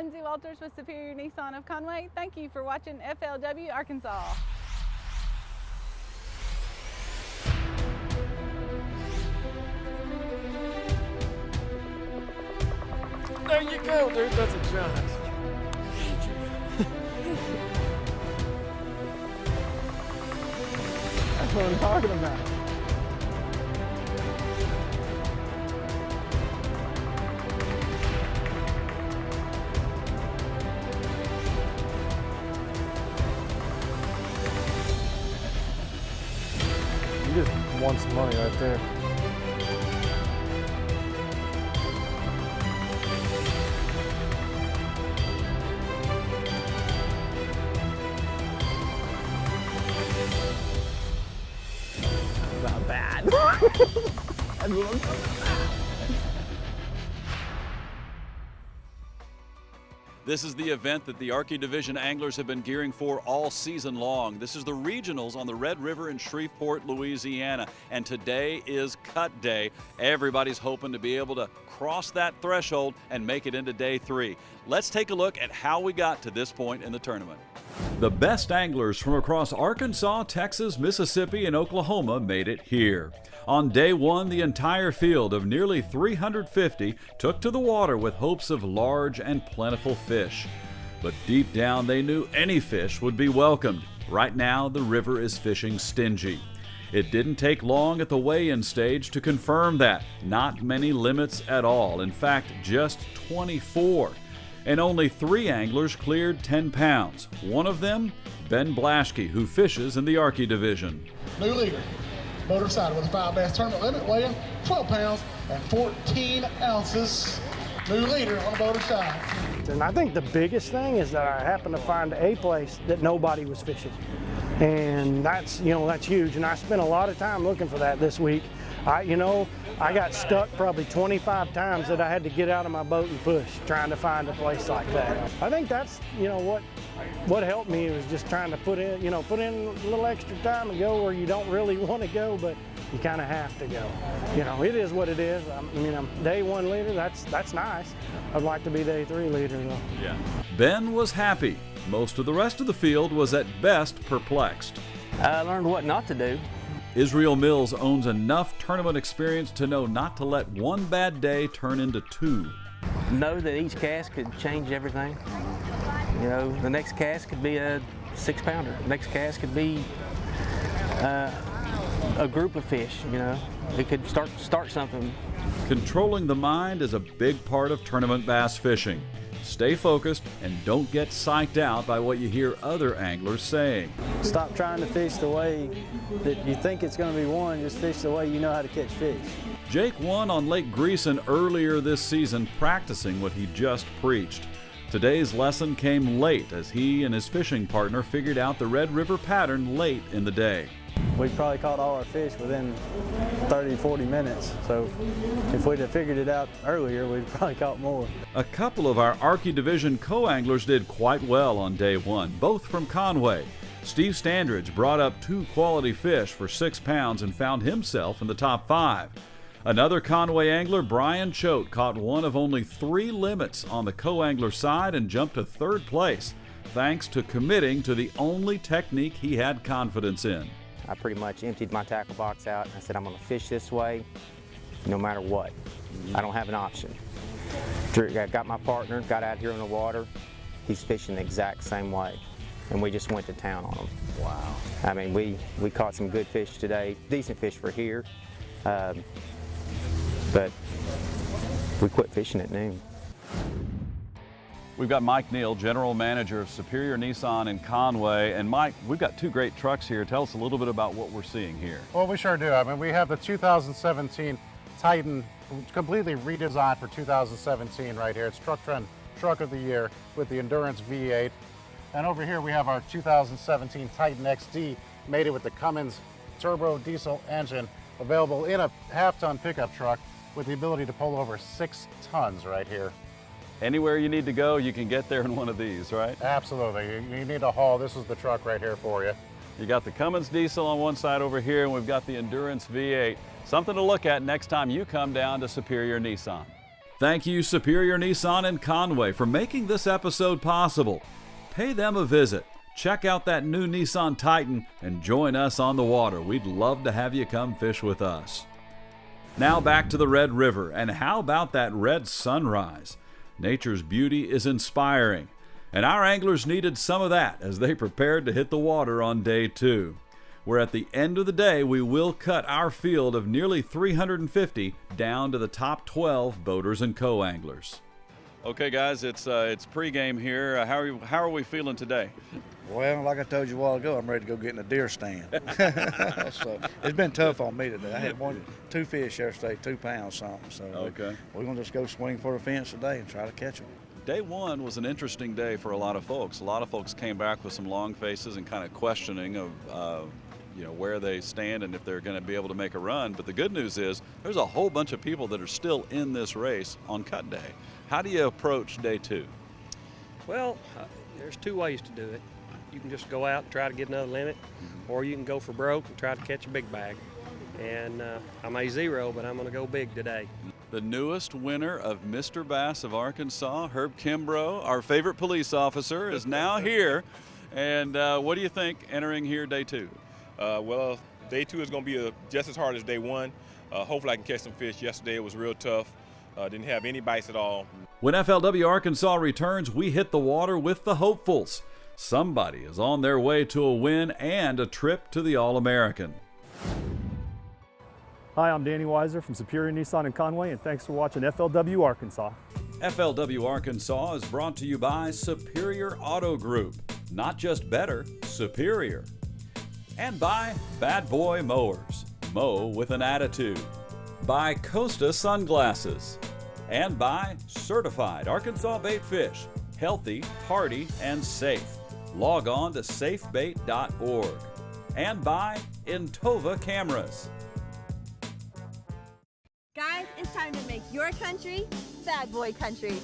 Lindsay Walters with Superior Nissan of Conway. Thank you for watching FLW Arkansas. There you go, dude. That's a shot. That's what I'm talking about. You just won some money right there. Not bad. This is the event that the Arky Division anglers have been gearing for all season long. This is the regionals on the Red River in Shreveport, Louisiana, and today is cut day. Everybody's hoping to be able to cross that threshold and make it into day 3. Let's take a look at how we got to this point in the tournament. The best anglers from across Arkansas, Texas, Mississippi, and Oklahoma made it here. On day 1, the entire field of nearly 350 took to the water with hopes of large and plentiful fish. But deep down, they knew any fish would be welcomed. Right now, the river is fishing stingy. It didn't take long at the weigh-in stage to confirm that. Not many limits at all. In fact, just 24. And only 3 anglers cleared 10 pounds. One of them, Ben Blaschke, who fishes in the Arky Division. New leader, motor side with a 5 bass tournament limit, weighing 12 pounds and 14 ounces. New leader on the motor side. And I think the biggest thing is that I happened to find a place that nobody was fishing. And that's huge. And I spent a lot of time looking for that this week. I got stuck probably 25 times that I had to get out of my boat and push, trying to find a place like that. I think that's, what helped me was just trying to put in a little extra time and go where you don't really want to go, but you kind of have to go. It is what it is. I'm day 1 leader, that's nice. I'd like to be day 3 leader though. Yeah. Ben was happy. Most of the rest of the field was at best perplexed. I learned what not to do. Israel Mills owns enough tournament experience to know not to let one bad day turn into 2. Know that each cast could change everything. The next cast could be a 6-pounder. The next cast could be a group of fish. It could start something. Controlling the mind is a big part of tournament bass fishing. Stay focused and don't get psyched out by what you hear other anglers saying. Stop trying to fish the way that you think it's going to be won, just fish the way you know how to catch fish. Jake won on Lake Greason earlier this season, practicing what he just preached. Today's lesson came late as he and his fishing partner figured out the Red River pattern late in the day. We probably caught all our fish within 30, 40 minutes. So if we'd have figured it out earlier, we'd probably caught more. A couple of our Arky Division co-anglers did quite well on day 1, both from Conway. Steve Standridge brought up 2 quality fish for 6 pounds and found himself in the top 5. Another Conway angler, Brian Choate, caught one of only 3 limits on the co-angler side and jumped to 3rd place, thanks to committing to the only technique he had confidence in. I pretty much emptied my tackle box out and I said, I'm going to fish this way no matter what. I don't have an option. I got my partner, got out here in the water. He's fishing the exact same way. And we just went to town on him. Wow. I mean, we caught some good fish today, decent fish for here. But we quit fishing at noon. We've got Mike Neal, General Manager of Superior Nissan in Conway. And Mike, we've got 2 great trucks here. Tell us a little bit about what we're seeing here. Well, we sure do. I mean, we have the 2017 Titan, completely redesigned for 2017 right here. It's Truck Trend Truck of the Year with the Endurance V8. And over here we have our 2017 Titan XD, made it with the Cummins turbo diesel engine, available in a half-ton pickup truck with the ability to pull over 6 tons right here. Anywhere you need to go, you can get there in one of these, right? Absolutely. You need a haul, this is the truck right here for you. You got the Cummins diesel on one side over here, and we've got the Endurance V8. Something to look at next time you come down to Superior Nissan. Thank you, Superior Nissan in Conway, for making this episode possible. Pay them a visit. Check out that new Nissan Titan and join us on the water. We'd love to have you come fish with us. Now back to the Red River, and how about that red sunrise? Nature's beauty is inspiring, and our anglers needed some of that as they prepared to hit the water on day 2. Where at the end of the day, we will cut our field of nearly 350 down to the top 12 boaters and co-anglers. Okay, guys, it's pregame here. How are we feeling today? Well, like I told you a while ago, I'm ready to go get in a deer stand. So it's been tough on me today. I had 2 fish yesterday, 2 pounds something. So okay, we're gonna just go swing for the fence today and try to catch them. Day 1 was an interesting day for a lot of folks. A lot of folks came back with some long faces and kind of questioning of where they stand and if they're going to be able to make a run. But the good news is there's a whole bunch of people that are still in this race on cut day. How do you approach day 2? Well, there's 2 ways to do it. You can just go out and try to get another limit, or you can go for broke and try to catch a big bag. And I may zero, but I'm going to go big today. The newest winner of Mr. Bass of Arkansas, Herb Kimbrough, our favorite police officer, is now here. And what do you think entering here day 2? Well, day 2 is going to be just as hard as day 1. Hopefully I can catch some fish. Yesterday it was real tough. Didn't have any bites at all. When FLW Arkansas returns, we hit the water with the hopefuls. Somebody is on their way to a win and a trip to the All-American. Hi, I'm Danny Weiser from Superior Nissan in Conway, and thanks for watching FLW Arkansas. FLW Arkansas is brought to you by Superior Auto Group. Not just better, superior. And by Bad Boy Mowers. Mow with an attitude. By Costa Sunglasses. And by Certified Arkansas Bait Fish. Healthy, hearty, and safe. Log on to safebait.org. And by Intova Cameras. Guys, it's time to make your country Bad Boy Country.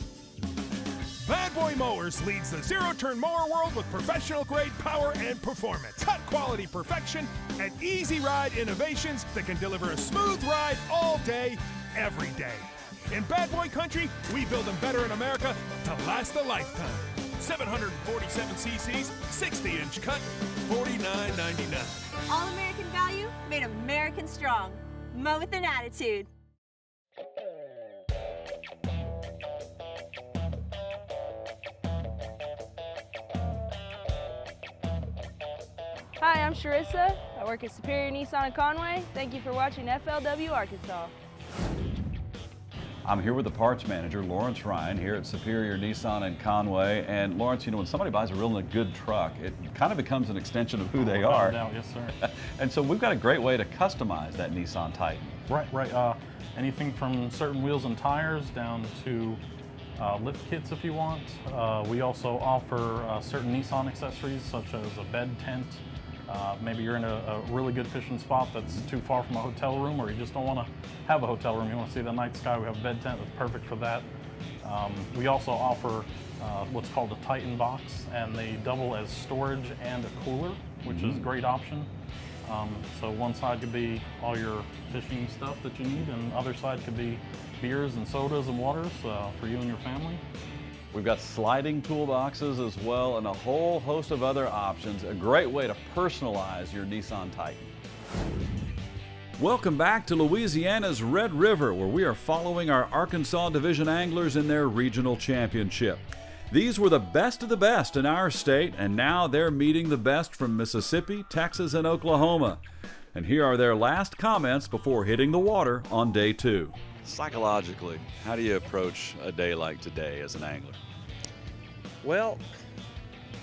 Bad Boy Mowers leads the zero-turn mower world with professional-grade power and performance, cut-quality perfection, and easy-ride innovations that can deliver a smooth ride all day, every day. In Bad Boy Country, we build them better in America to last a lifetime. 747 cc's, 60-inch cut, $49.99. All-American value, made American strong. Mow with an attitude. Hi, I'm Sharissa. I work at Superior Nissan in Conway. Thank you for watching FLW Arkansas. I'm here with the parts manager, Lawrence Ryan, here at Superior Nissan in Conway. And Lawrence, when somebody buys a really good truck, it kind of becomes an extension of who they are. No, yes, sir. And so we've got a great way to customize that Nissan Titan. Right. Anything from certain wheels and tires down to lift kits if you want. We also offer certain Nissan accessories such as a bed tent. Maybe you're in a really good fishing spot that's too far from a hotel room, or you just don't want to have a hotel room. You want to see the night sky. We have a bed tent that's perfect for that. We also offer what's called a Titan box, and they double as storage and a cooler, which is a great option. So one side could be all your fishing stuff that you need, and the other side could be beers and sodas and waters for you and your family. We've got sliding toolboxes as well, and a whole host of other options. A great way to personalize your Nissan Titan. Welcome back to Louisiana's Red River, where we are following our Arkansas Division anglers in their regional championship. These were the best of the best in our state, and now they're meeting the best from Mississippi, Texas, and Oklahoma. And here are their last comments before hitting the water on day 2. Psychologically, how do you approach a day like today as an angler? Well,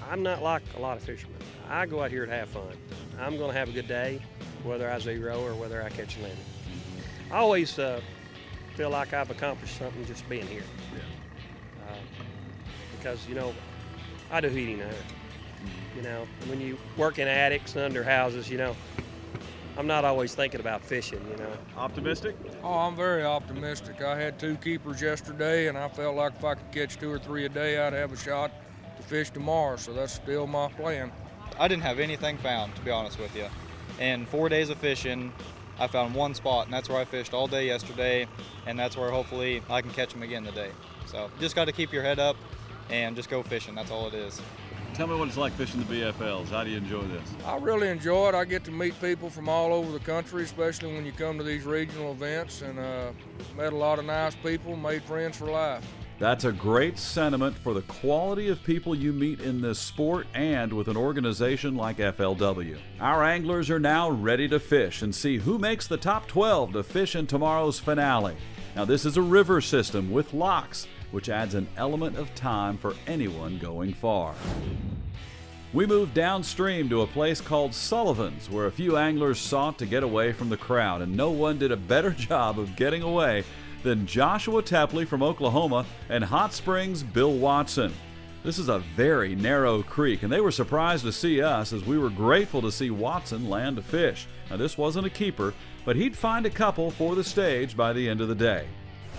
I'm not like a lot of fishermen. I go out here to have fun. I'm going to have a good day, whether I zero or whether I catch a limit. I always feel like I've accomplished something just being here. Because, I do heating there. When you work in attics and under houses, I'm not always thinking about fishing, Optimistic? Oh, I'm very optimistic. I had 2 keepers yesterday, and I felt like if I could catch 2 or 3 a day, I'd have a shot to fish tomorrow, so that's still my plan. I didn't have anything found, to be honest with you. In 4 days of fishing, I found one spot, and that's where I fished all day yesterday, and that's where hopefully I can catch them again today. So just got to keep your head up and just go fishing. That's all it is. Tell me what it's like fishing the BFLs. How do you enjoy this? I really enjoy it. I get to meet people from all over the country, especially when you come to these regional events, and met a lot of nice people, made friends for life. That's a great sentiment for the quality of people you meet in this sport and with an organization like FLW. Our anglers are now ready to fish and see who makes the top 12 to fish in tomorrow's finale. Now, this is a river system with locks, which adds an element of time for anyone going far. We moved downstream to a place called Sullivan's, where a few anglers sought to get away from the crowd, and no one did a better job of getting away than Joshua Tepley from Oklahoma and Hot Springs' Bill Watson. This is a very narrow creek, and they were surprised to see us as we were grateful to see Watson land a fish. Now, this wasn't a keeper, but he'd find a couple for the stage by the end of the day.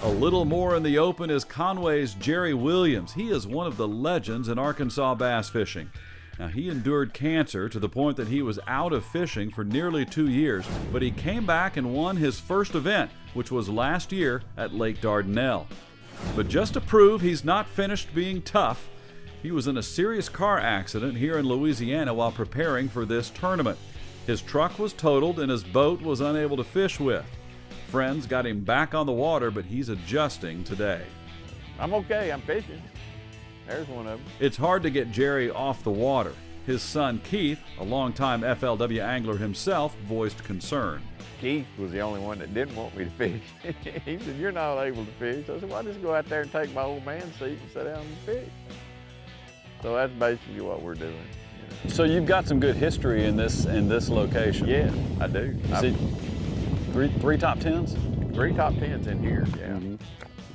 A little more in the open is Conway's Jerry Williams. He is one of the legends in Arkansas bass fishing. Now, he endured cancer to the point that he was out of fishing for nearly 2 years, but he came back and won his first event, which was last year at Lake Dardanelle. But just to prove he's not finished being tough, he was in a serious car accident here in Louisiana while preparing for this tournament. His truck was totaled and his boat was unable to fish with. Friends got him back on the water, but he's adjusting today. I'm okay, I'm fishing. There's one of them. It's hard to get Jerry off the water. His son Keith, a longtime FLW angler himself, voiced concern. Keith was the only one that didn't want me to fish. He said, "You're not able to fish." I said, "Well, I'll just go out there and take my old man seat and sit down and fish." So that's basically what we're doing. You know. So you've got some good history in this location. Yeah, I do. See, three top tens? 3 top 10s in here, yeah.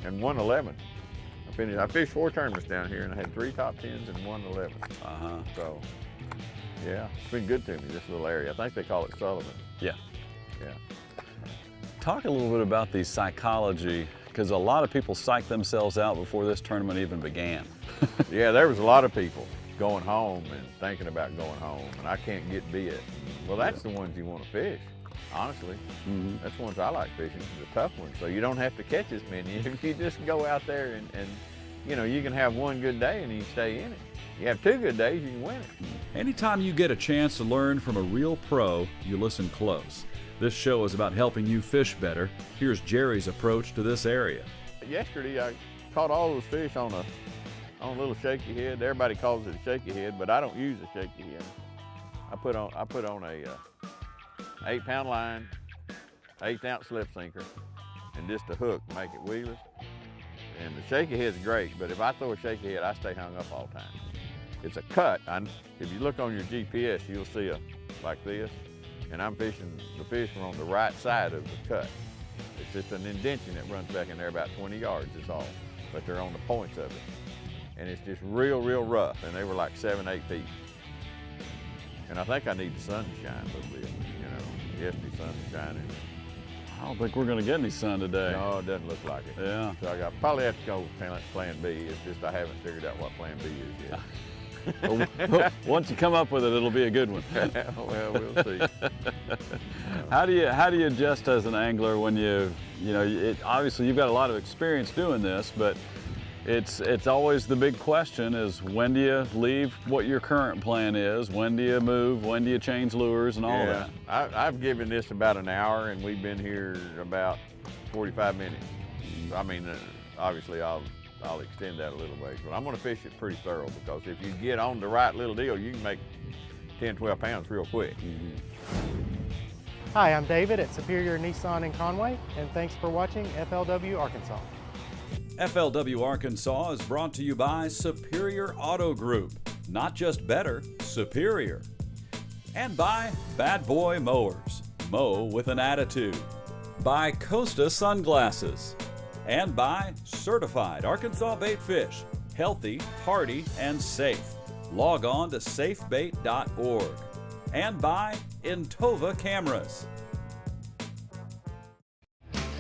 And 111. I fished 4 tournaments down here, and I had 3 top 10s and 111. So, yeah, it's been good to me, this little area. I think they call it Sullivan. Yeah. Yeah. Talk a little bit about the psychology, because a lot of people psych themselves out before this tournament even began. Yeah, there was a lot of people going home and thinking about going home, and I can't get bit. Well, that's the ones you want to fish. Honestly, that's the ones I like fishing, the tough ones. So you don't have to catch as many. If you just go out there and you know, you can have one good day and you stay in it. You have 2 good days, you can win it. Anytime you get a chance to learn from a real pro, you listen close. This show is about helping you fish better. Here's Jerry's approach to this area. Yesterday, I caught all those fish on a little shaky head. Everybody calls it a shaky head, but I don't use a shaky head. I put on a 8-pound line, 1/8 ounce slip sinker, and just a hook to make it wheelers. And the shaky head's great, but if I throw a shaky head, I stay hung up all the time. It's a cut. If you look on your GPS, you'll see like this, and I'm fishing, the fish are on the right side of the cut. It's just an indention that runs back in there about 20 yards is all, but they're on the points of it. And it's just real, real rough, and they were like 7, 8 feet. And I think I need the sun to shine a little bit, you know. Yesterday's sun was shining. I don't think we're going to get any sun today. No, it doesn't look like it. Yeah. So I probably have to go with plan B. It's just I haven't figured out what plan B is yet. Well, once you come up with it, it'll be a good one. Well, we'll see. How do you adjust as an angler when obviously you've got a lot of experience doing this, but it's always the big question is when do you leave what your current plan is? When do you move? When do you change lures and all that? I've given this about an hour, and we've been here about 45 minutes. I mean, obviously I'll extend that a little ways, but I'm going to fish it pretty thorough, because if you get on the right little deal, you can make 10, 12 pounds real quick. Hi, I'm David at Superior Nissan in Conway, and thanks for watching FLW Arkansas. FLW Arkansas is brought to you by Superior Auto Group. Not just better, superior. And by Bad Boy Mowers. Mow with an attitude. By Costa Sunglasses. And by Certified Arkansas Bait Fish. Healthy, hearty, and safe. Log on to safebait.org. And by Intova Cameras.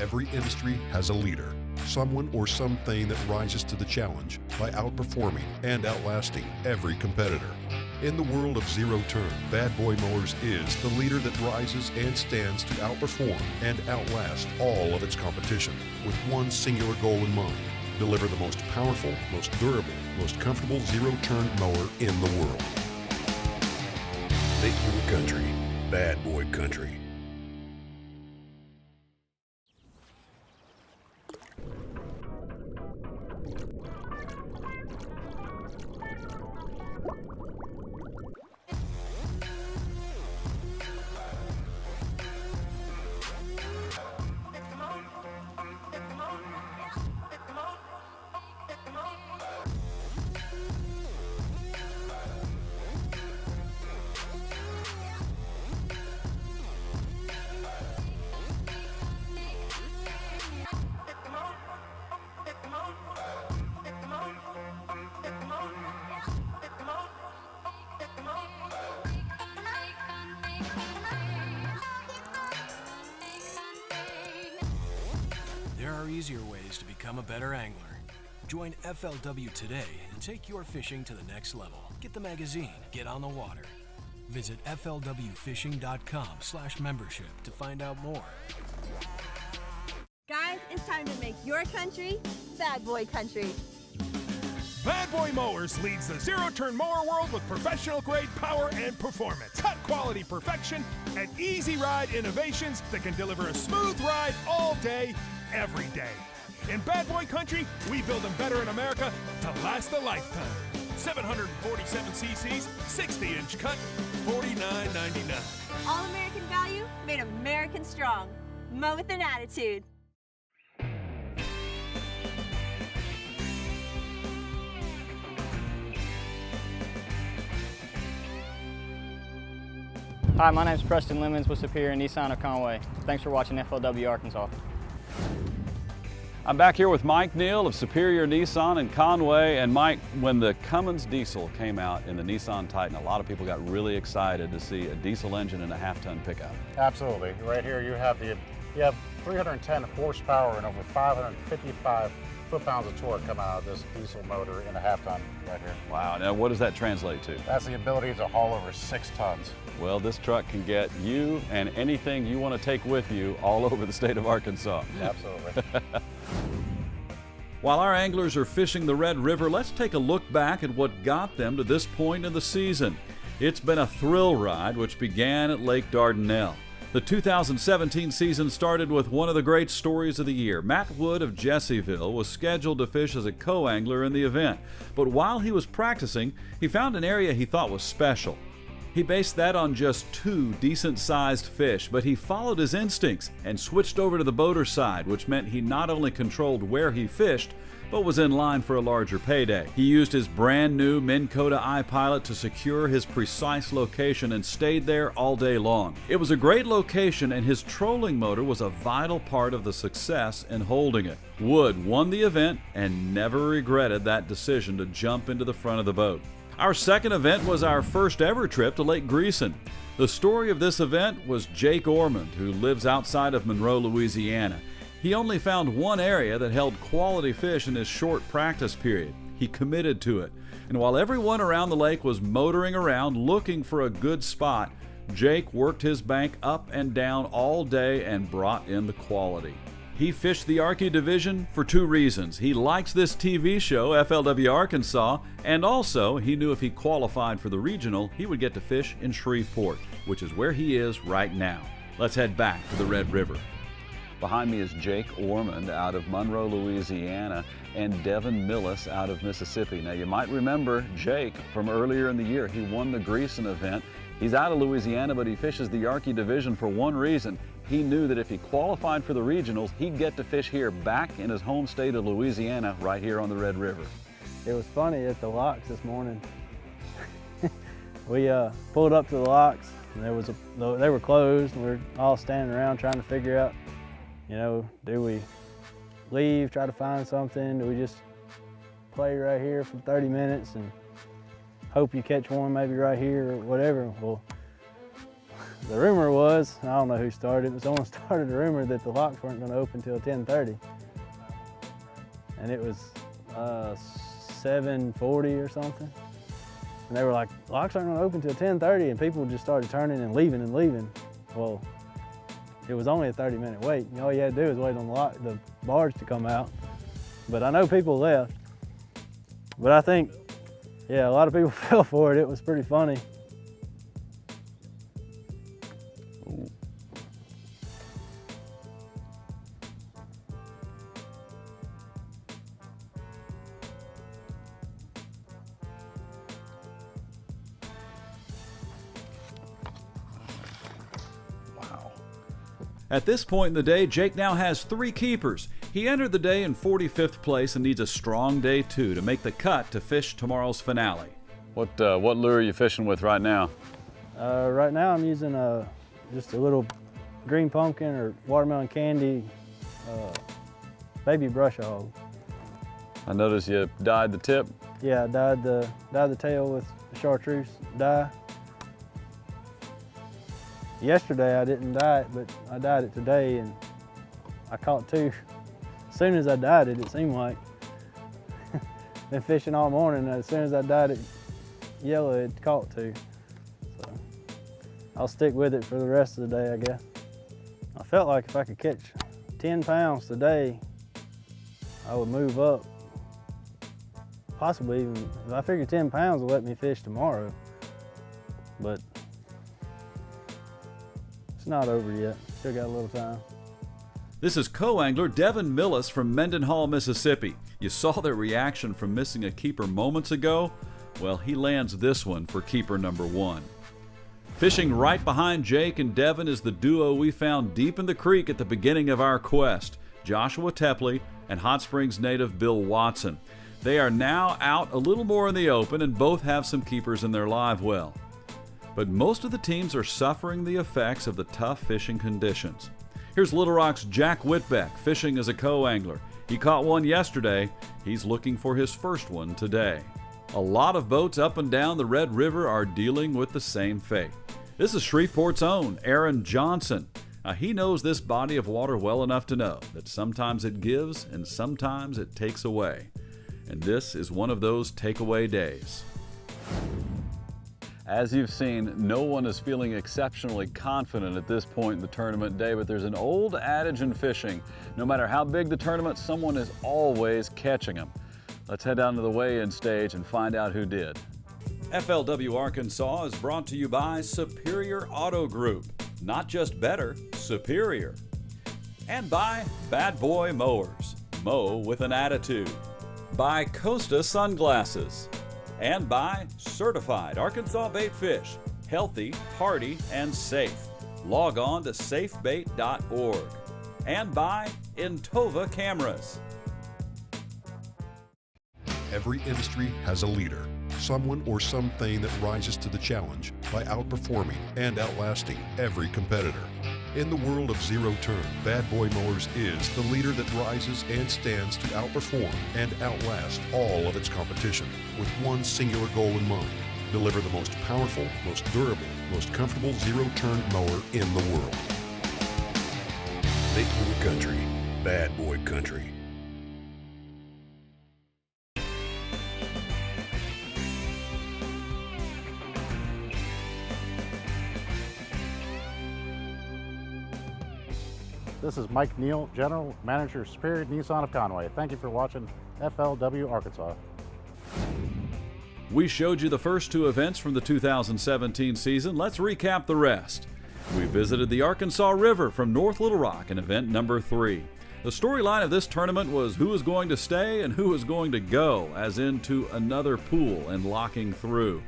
Every industry has a leader, someone or something that rises to the challenge by outperforming and outlasting every competitor. In the world of zero turn, Bad Boy Mowers is the leader that rises and stands to outperform and outlast all of its competition with one singular goal in mind: deliver the most powerful, most durable, most comfortable zero turn mower in the world. Make your country Bad Boy Country. There are easier ways to become a better angler. Join FLW today and take your fishing to the next level. Get the magazine, get on the water. Visit flwfishing.com/membership to find out more. Guys, it's time to make your country Bad Boy Country. Bad Boy Mowers leads the zero-turn mower world with professional-grade power and performance, cut-quality perfection, and easy ride innovations that can deliver a smooth ride all day, every day. In Bad Boy Country, we build them better in America to last a lifetime. 747 cc's, 60-inch cut, $49.99. All American value, made American strong. Mow with an attitude. Hi, my name is Preston Lemons with Superior Nissan of Conway. Thanks for watching FLW Arkansas. I'm back here with Mike Neal of Superior Nissan in Conway. And Mike, when the Cummins diesel came out in the Nissan Titan, a lot of people got really excited to see a diesel engine in a half-ton pickup. Absolutely. Right here you have 310 horsepower and over 555 foot-pounds of torque coming out of this diesel motor in a half-ton right here. Wow. Now, what does that translate to? That's the ability to haul over 6 tons. Well, this truck can get you and anything you want to take with you all over the state of Arkansas. Absolutely. While our anglers are fishing the Red River, let's take a look back at what got them to this point in the season. It's been a thrill ride which began at Lake Dardanelle. The 2017 season started with one of the great stories of the year. Matt Wood of Jessieville was scheduled to fish as a co-angler in the event, but while he was practicing, he found an area he thought was special. He based that on just 2 decent-sized fish, but he followed his instincts and switched over to the boater side, which meant he not only controlled where he fished, but was in line for a larger payday. He used his brand new Minn Kota iPilot to secure his precise location and stayed there all day long. It was a great location, and his trolling motor was a vital part of the success in holding it. Wood won the event and never regretted that decision to jump into the front of the boat. Our second event was our first ever trip to Lake Greeson. The story of this event was Jake Ormond, who lives outside of Monroe, Louisiana. He only found one area that held quality fish in his short practice period. He committed to it. And while everyone around the lake was motoring around looking for a good spot, Jake worked his bank up and down all day and brought in the quality. He fished the Arky Division for 2 reasons. He likes this TV show, FLW Arkansas, and also he knew if he qualified for the regional, he would get to fish in Shreveport, which is where he is right now. Let's head back to the Red River. Behind me is Jake Ormond out of Monroe, Louisiana, and Devin Millis out of Mississippi. Now, you might remember Jake from earlier in the year. He won the Greeson event. He's out of Louisiana, but he fishes the Arky Division for one reason. He knew that if he qualified for the regionals, he'd get to fish here back in his home state of Louisiana, right here on the Red River. It was funny at the locks this morning. We pulled up to the locks, and they were closed, and we were all standing around trying to figure out, you know, do we leave, try to find something? Do we just play right here for 30 minutes and hope you catch one maybe right here or whatever? Well, the rumor was, I don't know who started it, but someone started a rumor that the locks weren't going to open until 10:30. And it was 7:40 or something. And they were like, locks aren't gonna open till 10:30, and people just started turning and leaving. Well, it was only a 30-minute wait. All you had to do was wait on the barge to come out. But I know people left. But I think, yeah, a lot of people fell for it. It was pretty funny. At this point in the day, Jake now has 3 keepers. He entered the day in 45th place and needs a strong day 2 to make the cut to fish tomorrow's finale. What lure are you fishing with right now? Right now I'm using just a little green pumpkin or watermelon candy baby brush hog. I noticed you dyed the tip. Yeah, I dyed the tail with the chartreuse dye. Yesterday I didn't dye it, but I dyed it today, and I caught 2. As soon as I dyed it, it seemed like. Been fishing all morning, and as soon as I dyed it yellow, it caught 2. So I'll stick with it for the rest of the day, I guess. I felt like if I could catch 10 pounds today, I would move up. Possibly even, I figured 10 pounds will let me fish tomorrow, but it's not over yet. Still got a little time. This is co-angler Devin Millis from Mendenhall, Mississippi. You saw their reaction from missing a keeper moments ago? Well, he lands this one for keeper number 1. Fishing right behind Jake and Devin is the duo we found deep in the creek at the beginning of our quest, Joshua Tepley and Hot Springs native Bill Watson. They are now out a little more in the open and both have some keepers in their live well. But most of the teams are suffering the effects of the tough fishing conditions. Here's Little Rock's Jack Whitbeck fishing as a co-angler. He caught one yesterday. He's looking for his first one today. A lot of boats up and down the Red River are dealing with the same fate. This is Shreveport's own Aaron Johnson. Now, he knows this body of water well enough to know that sometimes it gives and sometimes it takes away. And this is one of those takeaway days. As you've seen, no one is feeling exceptionally confident at this point in the tournament day, but there's an old adage in fishing. No matter how big the tournament, someone is always catching them. Let's head down to the weigh-in stage and find out who did. FLW Arkansas is brought to you by Superior Auto Group. Not just better, superior. And by Bad Boy Mowers. Mow with an attitude. By Costa Sunglasses. And by Certified Arkansas Bait Fish. Healthy, hearty, and safe. Log on to safebait.org. And by Intova Cameras. Every industry has a leader, someone or something that rises to the challenge by outperforming and outlasting every competitor. In the world of zero turn, Bad Boy Mowers is the leader that rises and stands to outperform and outlast all of its competition with one singular goal in mind: deliver the most powerful, most durable, most comfortable zero turn mower in the world. Big Boy Country, Bad Boy Country. This is Mike Neal, General Manager, Superior Nissan of Conway. Thank you for watching FLW Arkansas. We showed you the first 2 events from the 2017 season. Let's recap the rest. We visited the Arkansas River from North Little Rock in event number 3. The storyline of this tournament was who was going to stay and who was going to go, as into another pool and locking through.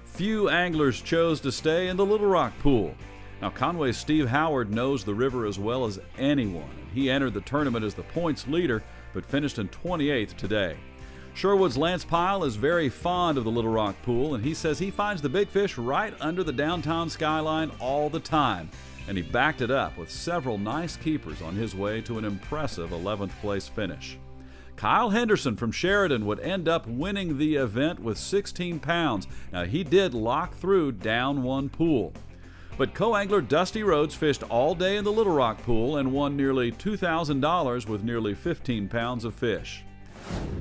Few anglers chose to stay in the Little Rock pool. Now, Conway's Steve Howard knows the river as well as anyone. He entered the tournament as the points leader, but finished in 28th today. Sherwood's Lance Pyle is very fond of the Little Rock pool, and he says he finds the big fish right under the downtown skyline all the time, and he backed it up with several nice keepers on his way to an impressive 11th place finish. Kyle Henderson from Sheridan would end up winning the event with 16 pounds. Now, he did lock through down one pool. But co-angler Dusty Rhodes fished all day in the Little Rock pool and won nearly $2,000 with nearly 15 pounds of fish.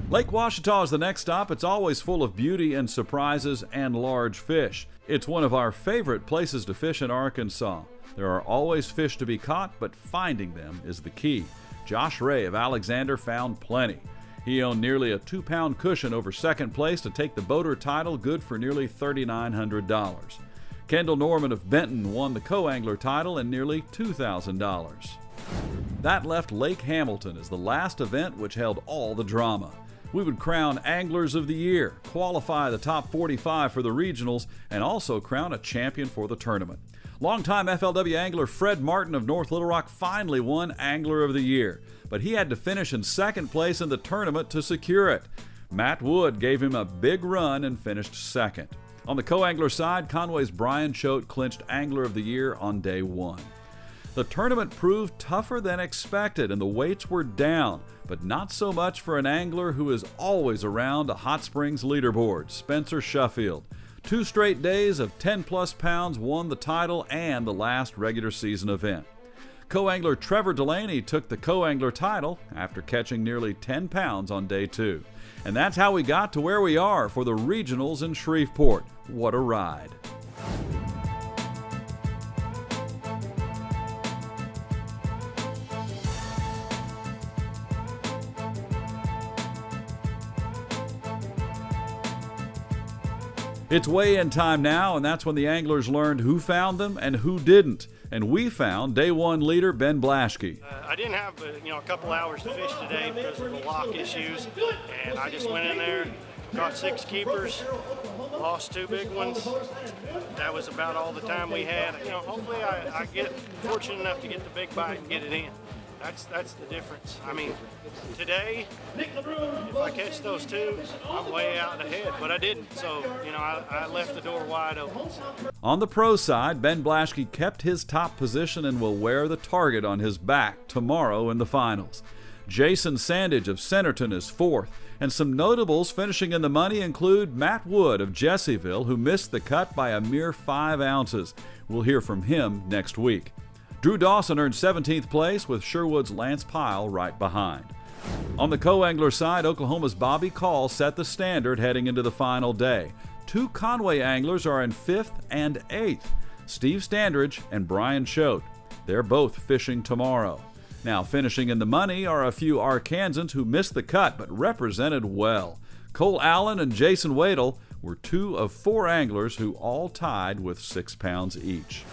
Lake Ouachita is the next stop. It's always full of beauty and surprises and large fish. It's one of our favorite places to fish in Arkansas. There are always fish to be caught, but finding them is the key. Josh Ray of Alexander found plenty. He owned nearly a 2-pound cushion over second place to take the boater title, good for nearly $3,900. Kendall Norman of Benton won the co-angler title and nearly $2,000. That left Lake Hamilton as the last event, which held all the drama. We would crown Anglers of the Year, qualify the top 45 for the regionals, and also crown a champion for the tournament. Longtime FLW angler Fred Martin of North Little Rock finally won Angler of the Year, but he had to finish in second place in the tournament to secure it. Matt Wood gave him a big run and finished second. On the co-angler side, Conway's Brian Choate clinched Angler of the Year on day one. The tournament proved tougher than expected and the weights were down, but not so much for an angler who is always around a Hot Springs leaderboard, Spencer Sheffield. 2 straight days of 10-plus pounds won the title and the last regular season event. Co-angler Trevor Delaney took the co-angler title after catching nearly 10 pounds on day 2. And that's how we got to where we are for the regionals in Shreveport. What a ride. It's weigh-in time now, and that's when the anglers learned who found them and who didn't. And we found day 1 leader Ben Blaschke. I didn't have a couple hours to fish today because of the lock issues, and I just went in there, caught 6 keepers, lost 2 big ones. That was about all the time we had. Hopefully I get fortunate enough to get the big bite and get it in. That's the difference. I mean, today, if I catch those 2, I'm way out ahead, but I didn't. So, I left the door wide open. On the pro side, Ben Blaschke kept his top position and will wear the target on his back tomorrow in the finals. Jason Sandage of Centerton is 4th, and some notables finishing in the money include Matt Wood of Jessieville, who missed the cut by a mere 5 ounces. We'll hear from him next week. Drew Dawson earned 17th place with Sherwood's Lance Pyle right behind. On the co-angler side, Oklahoma's Bobby Call set the standard heading into the final day. 2 Conway anglers are in 5th and 8th, Steve Standridge and Brian Choate. They're both fishing tomorrow. Now finishing in the money are a few Arkansans who missed the cut but represented well. Cole Allen and Jason Wadle were 2 of 4 anglers who all tied with 6 pounds each.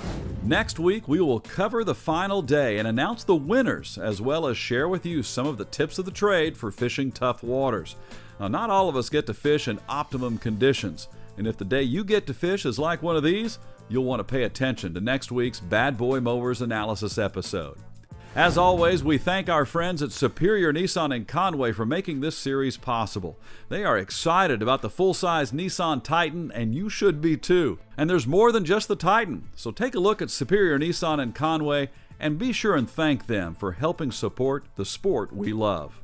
Next week, we will cover the final day and announce the winners, as well as share with you some of the tips of the trade for fishing tough waters. Now, not all of us get to fish in optimum conditions, and if the day you get to fish is like one of these, you'll want to pay attention to next week's Bad Boy Mowers Analysis episode. As always, we thank our friends at Superior Nissan in Conway for making this series possible. They are excited about the full-size Nissan Titan, and you should be too. And there's more than just the Titan, so take a look at Superior Nissan in Conway and be sure and thank them for helping support the sport we love.